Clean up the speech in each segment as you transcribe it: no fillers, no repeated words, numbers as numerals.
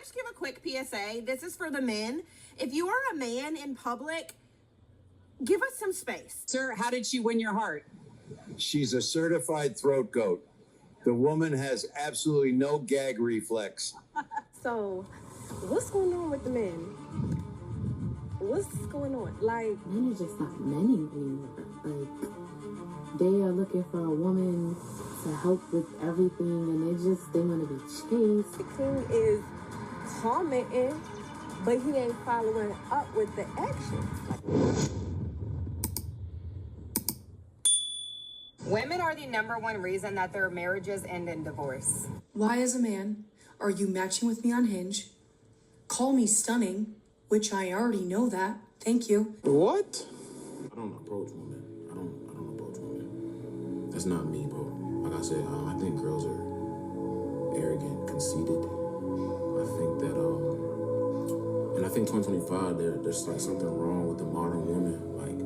just give a quick PSA? This is for the men. If you are a man in public, give us some space. Sir, how did she win your heart? She's a certified throat goat. The woman has absolutely no gag reflex. So, what's going on with the men? What's going on? Like, men are just not men anymore. Like, they are looking for a woman to help with everything, and they want to be chased. the king is commenting, but he ain't following up with the action. Women are the #1 reason that their marriages end in divorce. Why, as a man, are you matching with me on Hinge? Call me stunning, which I already know that. Thank you. What? I don't approach women. I don't approach women. That's not me, bro. Like I said, I think girls are arrogant, conceited. I think that, and I think 2025, there's like something wrong with the modern woman. Like,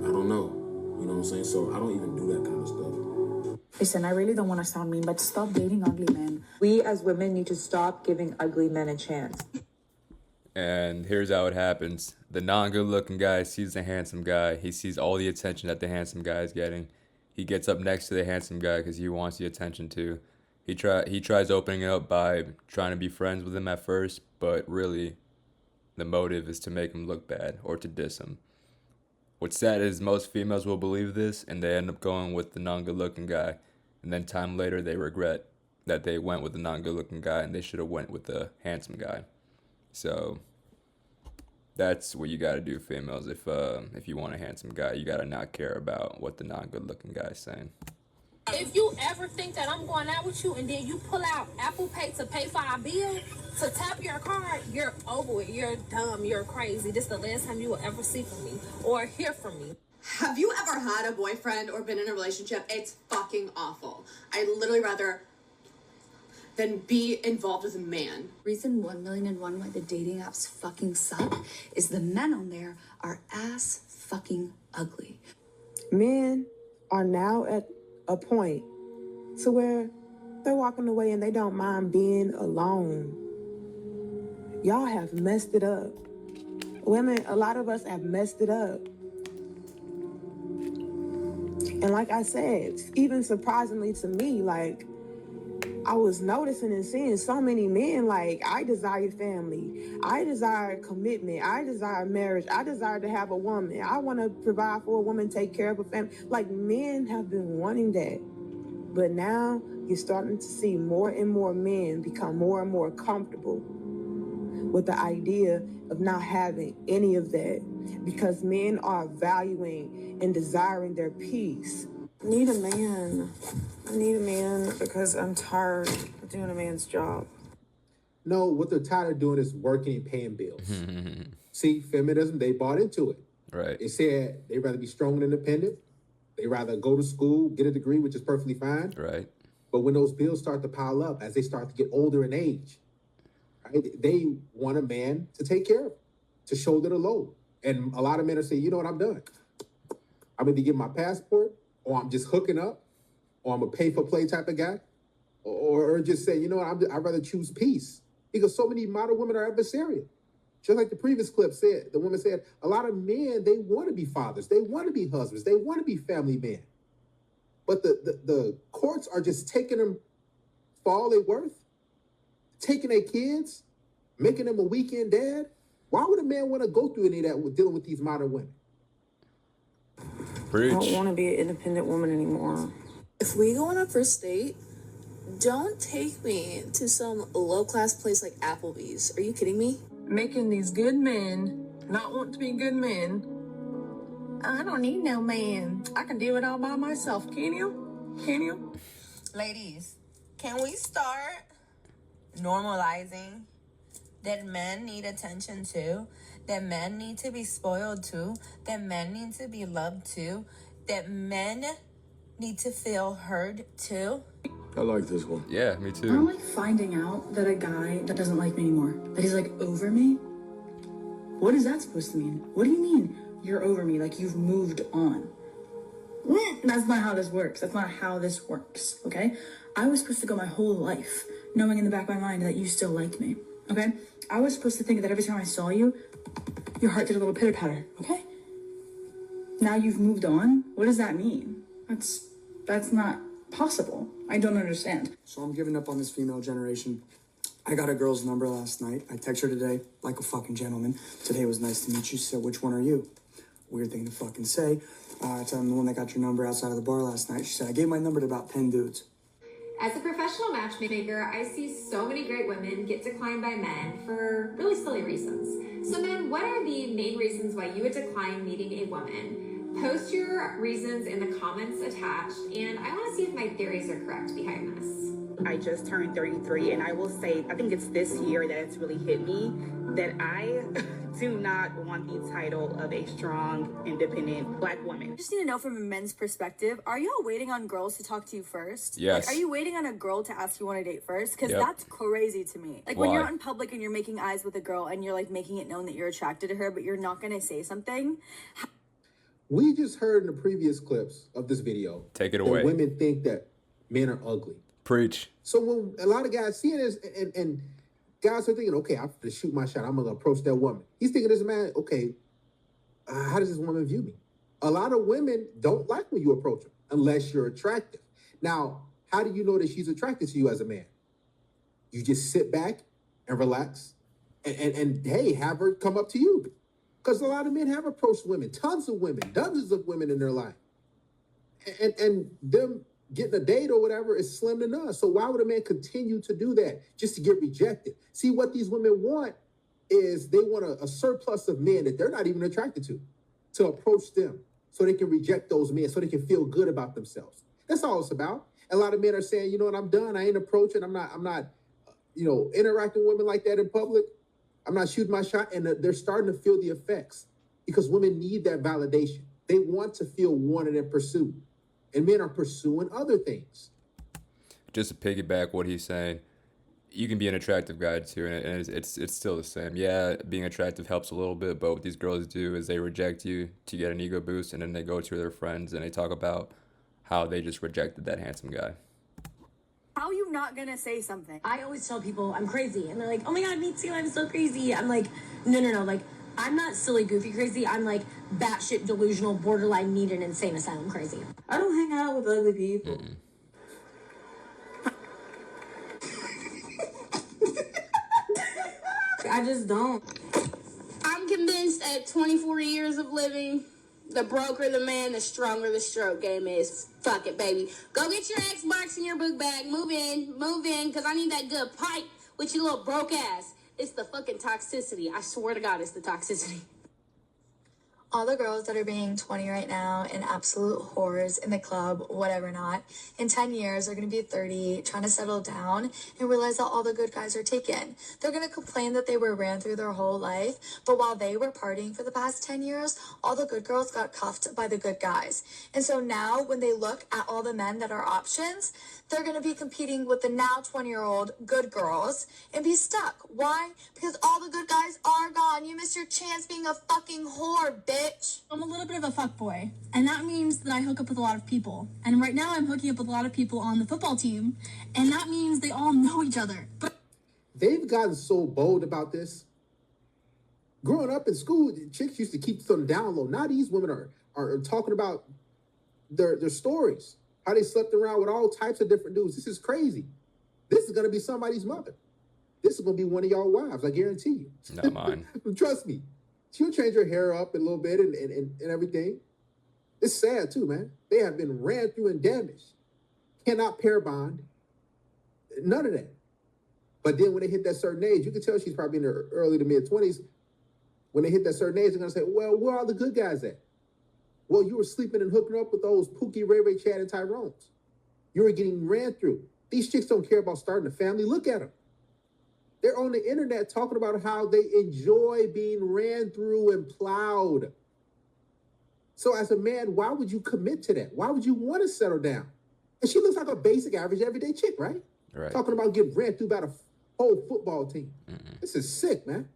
I don't know. You know what I'm saying? So I don't even do that kind of stuff. Listen, I really don't want to sound mean, but stop dating ugly men. We as women need to stop giving ugly men a chance. And here's how it happens. The non-good-looking guy sees the handsome guy. He sees all the attention that the handsome guy is getting. He gets up next to the handsome guy because he wants the attention too. He tries opening it up by trying to be friends with him at first, but really the motive is to make him look bad or to diss him. What's sad is most females will believe this, and they end up going with the non-good-looking guy. And then time later, they regret that they went with the non-good-looking guy, and they should have went with the handsome guy. So that's what you got to do, females. If you want a handsome guy, you got to not care about what the non-good-looking guy is saying. If you ever think that I'm going out with you and then you pull out Apple Pay to pay for our bill, to tap your card, you're over it. You're dumb. You're crazy. This is the last time you will ever see from me or hear from me. Have you ever had a boyfriend or been in a relationship? It's fucking awful. I'd literally rather than be involved with a man. Reason 1,000,001 why the dating apps fucking suck is the men on there are ass fucking ugly. Men are now at a point to where they're walking away and they don't mind being alone. Y'all have messed it up. Women, a lot of us have messed it up. And like I said, even surprisingly to me, like, I was noticing and seeing so many men, like, I desire family. I desire commitment. I desire marriage. I desire to have a woman. I want to provide for a woman, take care of a family. Like, men have been wanting that. But now you're starting to see more and more men become more and more comfortable with the idea of not having any of that, because men are valuing and desiring their peace. I need a man because I'm tired of doing a man's job. No, what they're tired of doing is working and paying bills. See, feminism, they bought into it. Right. They said they'd rather be strong and independent. They'd rather go to school, get a degree, which is perfectly fine. Right. But when those bills start to pile up, as they start to get older in age, right, they want a man to take care of them, to shoulder the load. And a lot of men are saying, you know what, I'm done. I'm going to get my passport, or I'm just hooking up, or I'm a pay-for-play type of guy, or just say, you know what, I'd rather choose peace. Because so many modern women are adversarial. Just like the previous clip said, the woman said, a lot of men, they want to be fathers. They want to be husbands. They want to be family men. But the courts are just taking them for all they're worth, taking their kids, making them a weekend dad. Why would a man want to go through any of that with dealing with these modern women? I don't want to be an independent woman anymore. If we go on a first date, don't take me to some low-class place like Applebee's. Are you kidding me? Making these good men not want to be good men. I don't need no man. I can do it all by myself. Can you? Can you? Ladies, can we start normalizing that men need attention too? That men need to be spoiled too? That men need to be loved too? That men need to feel heard too? I like this one. Yeah, me I too. don't like finding out that a guy that doesn't like me anymore, that he's like over me. What is that supposed to mean? What do you mean you're over me? Like you've moved on? That's not how this works. That's not how this works, okay? I was supposed to go my whole life knowing in the back of my mind that you still like me, okay? I was supposed to think that every time I saw you, your heart did a little pitter-patter, okay? Now you've moved on? What does that mean? That's not possible. I don't understand. So I'm giving up on this female generation. I got a girl's number last night. I text her today like a fucking gentleman. Today was nice to meet you. She said, which one are you? Weird thing to fucking say. I told him the one that got your number outside of the bar last night. She said, I gave my number to about 10 dudes. As a professional matchmaker, I see so many great women get declined by men for really silly reasons. So men, what are the main reasons why you would decline meeting a woman? Post your reasons in the comments attached, and I want to see if my theories are correct behind this. I just turned 33, and I will say, I think it's this year that it's really hit me that I do not want the title of a strong, independent Black woman. I just need to know from a men's perspective, are y'all waiting on girls to talk to you first? Yes. Like, are you waiting on a girl to ask you on a date first? Because Yep. that's crazy to me. Like, Why? when you're out in public and you're making eyes with a girl and you're, like, making it known that you're attracted to her, but you're not going to say something. We just heard in the previous clips of this video. Take it that away. Women think that men are ugly. Preach. So when a lot of guys see this and guys are thinking, okay, I'm going to shoot my shot. I'm going to approach that woman. He's thinking this man, okay, how does this woman view me? A lot of women don't like when you approach them unless you're attractive. Now, how do you know that she's attracted to you as a man? You just sit back and relax and hey, have her come up to you. Because a lot of men have approached women, tons of women, dozens of women in their life. And them getting a date or whatever is slim to none. So why would a man continue to do that just to get rejected? See, what these women want is they want a surplus of men that they're not even attracted to approach them so they can reject those men, so they can feel good about themselves. That's all it's about. A lot of men are saying, you know what, I'm done. I ain't approaching. I'm not, interacting with women like that in public. I'm not shooting my shot. And they're starting to feel the effects because women need that validation. They want to feel wanted and pursued. And men are pursuing other things. Just to piggyback what he's saying, you can be an attractive guy too, and it's still the same. Yeah, being attractive helps a little bit, but what these girls do is they reject you to get an ego boost, and then they go to their friends and they talk about how they just rejected that handsome guy. How are you not going to say something? I always tell people I'm crazy, and they're like, oh my God, me too, I'm so crazy. I'm like, no, like, I'm not silly, goofy crazy. I'm like batshit delusional, borderline need an insane asylum crazy. I don't hang out with ugly people. I just don't. I'm convinced at 24 years of living, the broker the man, the stronger the stroke game is. Fuck it, baby. Go get your Xbox and your book bag. Move in, because I need that good pipe with your little broke ass. It's the fucking toxicity. I swear to God, it's the toxicity. All the girls that are being 20 right now and absolute whores in the club, whatever not, in 10 years are going to be 30, trying to settle down and realize that all the good guys are taken. They're going to complain that they were ran through their whole life, but while they were partying for the past 10 years, all the good girls got cuffed by the good guys. And so now when they look at all the men that are options, they're going to be competing with the now 20-year-old good girls and be stuck. Why? Because all the good guys are gone. You missed your chance being a fucking whore, bitch. I'm a little bit of a fuckboy, and that means that I hook up with a lot of people. And right now I'm hooking up with a lot of people on the football team, and that means they all know each other. They've gotten so bold about this. Growing up in school, chicks used to keep them down low. Now these women are talking about their stories. How they slept around with all types of different dudes. This is crazy. This is going to be somebody's mother. This is going to be one of y'all wives, I guarantee you. Not mine. Trust me. She'll change her hair up a little bit and everything. It's sad too, man. They have been ran through and damaged. Cannot pair bond. None of that. But then when they hit that certain age, you can tell she's probably in her early to mid-20s. When they hit that certain age, they're going to say, well, where are the good guys at? Well, you were sleeping and hooking up with those Pookie, Ray Ray, Chad, and Tyrones. You were getting ran through. These chicks don't care about starting a family. Look at them. They're on the internet talking about how they enjoy being ran through and plowed. So as a man, why would you commit to that? Why would you want to settle down? And she looks like a basic, average, everyday chick, right? Right. Talking about getting ran through by the whole football team. This is sick, man.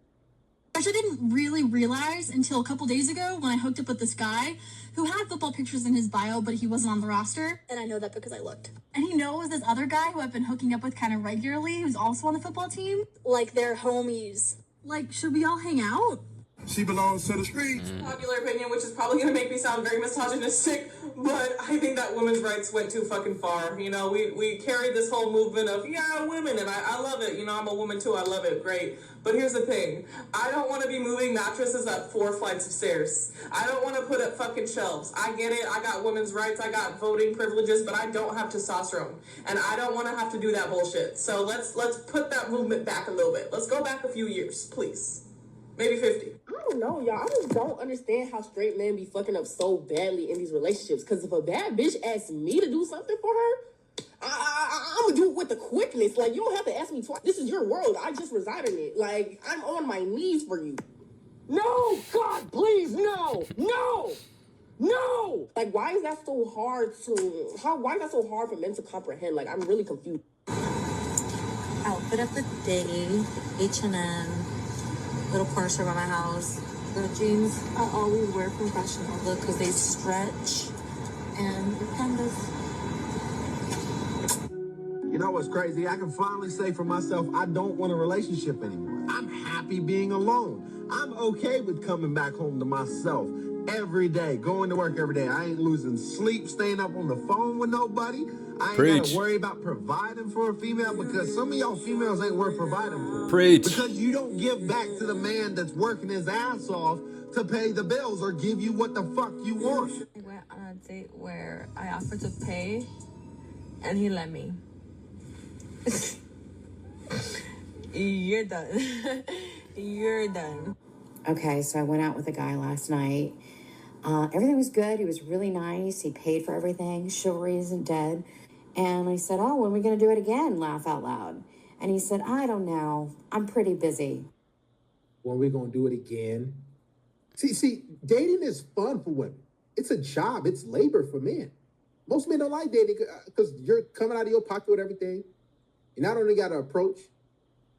Which I didn't really realize until a couple days ago when I hooked up with this guy who had football pictures in his bio, but he wasn't on the roster. And I know that because I looked. And he knows this other guy who I've been hooking up with kind of regularly, who's also on the football team. Like, they're homies. Like, should we all hang out? She belongs to the streets. Popular opinion, which is probably going to make me sound very misogynistic, but I think that women's rights went too fucking far. You know, we carried this whole movement of, yeah, women, and I love it. You know, I'm a woman too, I love it, great. But here's the thing. I don't want to be moving mattresses up 4 flights of stairs. I don't want to put up fucking shelves. I get it, I got women's rights, I got voting privileges, but I don't have testosterone. And I don't want to have to do that bullshit. So let's put that movement back a little bit. Let's go back a few years, please. Maybe 50. I don't know, y'all. I just don't understand how straight men be fucking up so badly in these relationships. Because if a bad bitch asks me to do something for her, I'm going to do it with the quickness. Like, you don't have to ask me twice. This is your world. I just reside in it. Like, I'm on my knees for you. No! God, please, no! No! No! Like, why is that so hard why is that so hard for men to comprehend? Like, I'm really confused. Outfit of the day, H&M. Little Porsche by my house. The jeans I always wear professional look because they stretch and they're pandas. You know what's crazy? I can finally say for myself, I don't want a relationship anymore. I'm happy being alone. I'm okay with coming back home to myself every day, going to work every day. I ain't losing sleep, staying up on the phone with nobody. I ain't gotta worry about providing for a female because some of y'all females ain't worth providing for. Preach. Because you don't give back to the man that's working his ass off to pay the bills or give you what the fuck you want. I went on a date where I offered to pay and he let me. You're done. You're done. Okay, so I went out with a guy last night. Everything was good. He was really nice. He paid for everything. Chivalry isn't dead. And I said, oh, when are we going to do it again? Laugh out loud. And he said, I don't know. I'm pretty busy. When we going to do it again? See, dating is fun for women. It's a job. It's labor for men. Most men don't like dating because you're coming out of your pocket with everything. You not only got to approach,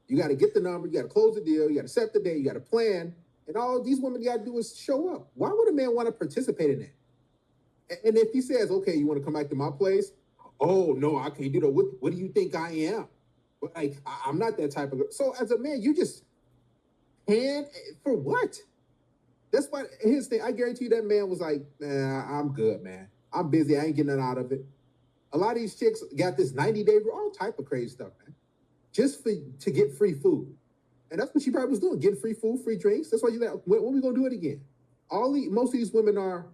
you got to get the number, you got to close the deal, you got to set the date, you got to plan. And all these women got to do is show up. Why would a man want to participate in that? And if he says, okay, you want to come back to my place? Oh, no, I can't do that. What do you think I am? Like, I'm not that type of girl. So as a man, you just hand for what? That's why, here's the thing. I guarantee you that man was like, nah, I'm good, man. I'm busy. I ain't getting nothing out of it. A lot of these chicks got this 90-day, all type of crazy stuff, man. Just to get free food. And that's what she probably was doing, getting free food, free drinks. That's why you're like, when are we going to do it again? Most of these women are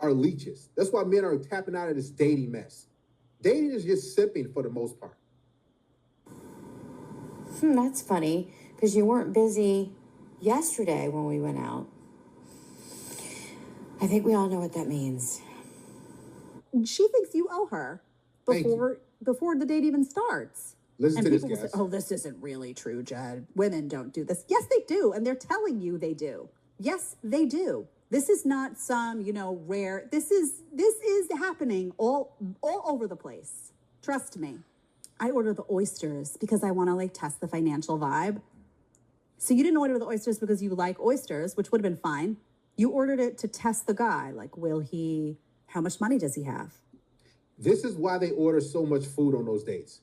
leeches. That's why men are tapping out of this dating mess. Dating is just sipping for the most part. That's funny, because you weren't busy yesterday when we went out. I think we all know what that means. She thinks you owe her before the date even starts. Listen and to this, people guys. will say, oh, this isn't really true, Jed. Women don't do this. Yes, they do. And they're telling you they do. Yes, they do. This is not some, rare. This is happening all over the place. Trust me. I order the oysters because I want to test the financial vibe. So you didn't order the oysters because you like oysters, which would have been fine. You ordered it to test the guy. How much money does he have? This is why they order so much food on those dates.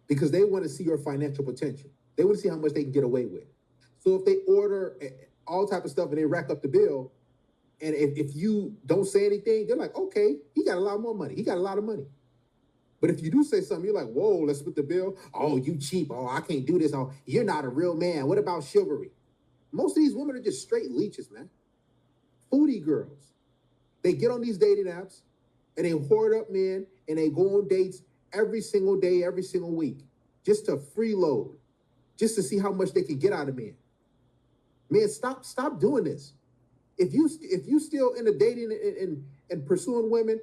Because they want to see your financial potential. They want to see how much they can get away with. So if they order all type of stuff and they rack up the bill, and if you don't say anything, they're like, okay, he got a lot more money. He got a lot of money. But if you do say something, you're like, whoa, let's split the bill. Oh, you cheap. Oh, I can't do this. Oh, you're not a real man. What about chivalry? Most of these women are just straight leeches, man. Foodie girls. They get on these dating apps and they hoard up men and they go on dates every single day, every single week, just to freeload, just to see how much they can get out of men. Man, stop doing this. If you still in the dating and pursuing women,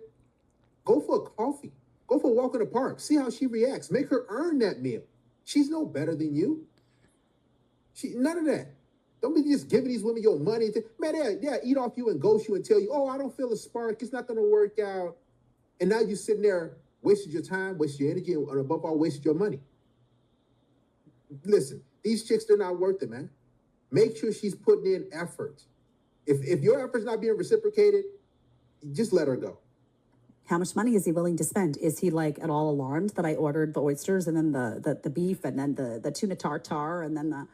go for a coffee. Go for a walk in the park. See how she reacts. Make her earn that meal. She's no better than you. None of that. Don't be just giving these women your money. Man, they'll eat off you and ghost you and tell you, oh, I don't feel a spark. It's not going to work out. And now you're sitting there, wasted your time, wasted your energy, and above all, wasted your money. Listen, these chicks, they're not worth it, man. Make sure she's putting in effort. If your effort's not being reciprocated, just let her go. How much money is he willing to spend? Is he like at all alarmed that I ordered the oysters and then the beef and then the tuna tartare and then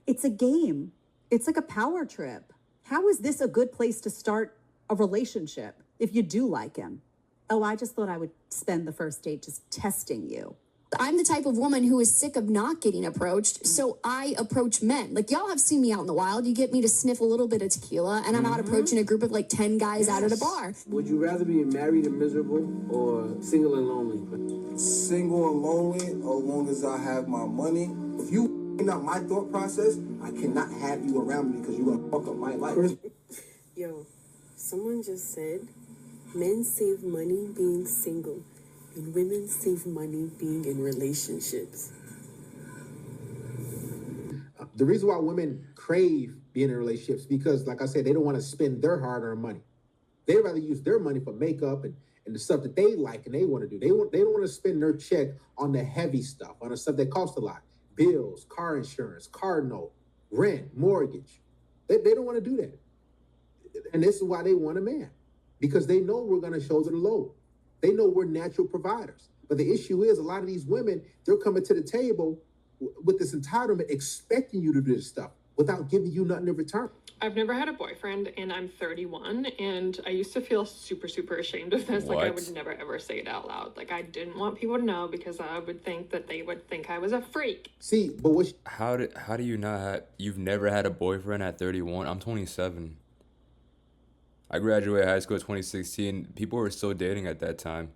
it's a game. It's like a power trip. How is this a good place to start a relationship if you do like him? Oh, I just thought I would spend the first date just testing you. I'm the type of woman who is sick of not getting approached, so I approach men. Like, y'all have seen me out in the wild. You get me to sniff a little bit of tequila, and I'm out approaching a group of like 10 guys out at a bar. Would you rather be married and miserable or single and lonely? Single and lonely, as long as I have my money. If you f***ing up my thought process, I cannot have you around me because you're going to fuck up my life. Yo, someone just said, men save money being single. And women save money being in relationships. The reason why women crave being in relationships because, like I said, they don't want to spend their hard-earned money. They'd rather use their money for makeup and the stuff that they like and they want to do. They don't want to spend their check on the heavy stuff, on the stuff that costs a lot. Bills, car insurance, car note, rent, mortgage. They don't want to do that. And this is why they want a man. Because they know we're going to shoulder the load. They know we're natural providers. But the issue is a lot of these women, they're coming to the table with this entitlement, expecting you to do this stuff without giving you nothing in return. I've never had a boyfriend and I'm 31 and I used to feel super, super ashamed of this. Like I would never ever say it out loud. Like I didn't want people to know because I would think that they would think I was a freak. See, but what? How do you not have, you've never had a boyfriend at 31? I'm 27. I graduated high school in 2016. People were still dating at that time.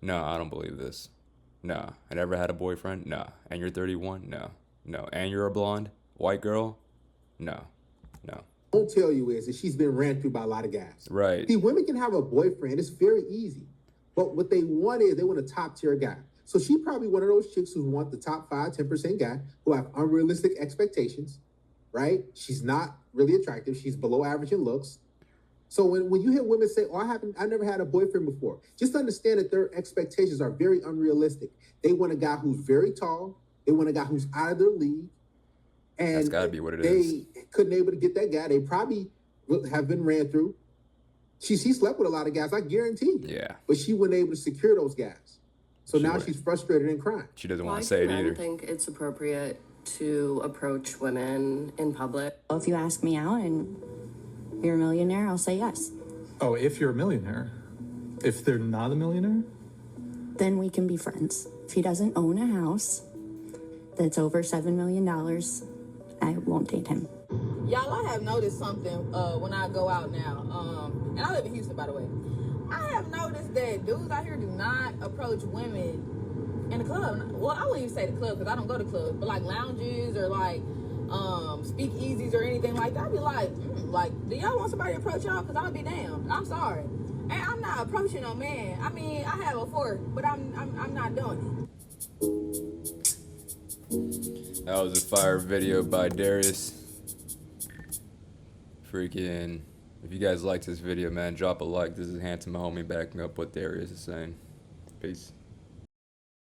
No, I don't believe this. No, I never had a boyfriend. No. And you're 31? No. No. And you're a blonde? White girl? No. No. Won't tell you is that she's been ran through by a lot of guys. Right. See, women can have a boyfriend. It's very easy. But what they want is they want a top tier guy. So she probably one of those chicks who want the top 5-10% guy who have unrealistic expectations, right? She's not really attractive. She's below average in looks. So when you hear women say, oh, I never had a boyfriend before, just understand that their expectations are very unrealistic. They want a guy who's very tall. They want a guy who's out of their league. And that's got to be what it is. They couldn't able to get that guy. They probably have been ran through. She slept with a lot of guys, I guarantee you. Yeah. But she wasn't able to secure those guys. So now she's frustrated and crying. She doesn't want to say it either. I think it's appropriate to approach women in public. Well, if you ask me out and you're a millionaire, I'll say yes. Oh, if you're a millionaire. If they're not a millionaire? Then we can be friends. If he doesn't own a house that's over $7 million, I won't date him. Y'all, I have noticed something when I go out now. And I live in Houston, by the way. I have noticed that dudes out here do not approach women in the club. Well, I wouldn't even say the club because I don't go to clubs, but like lounges or like speakeasies or anything like that. I'd be like, do y'all want somebody to approach y'all? Because I'll be damned. I'm sorry. And I'm not approaching no man. I mean, I have before, but I'm not doing it. That was a fire video by Darius. Freaking, if you guys liked this video, man, drop a like. This is HandsomeHomie backing up what Darius is saying. Peace.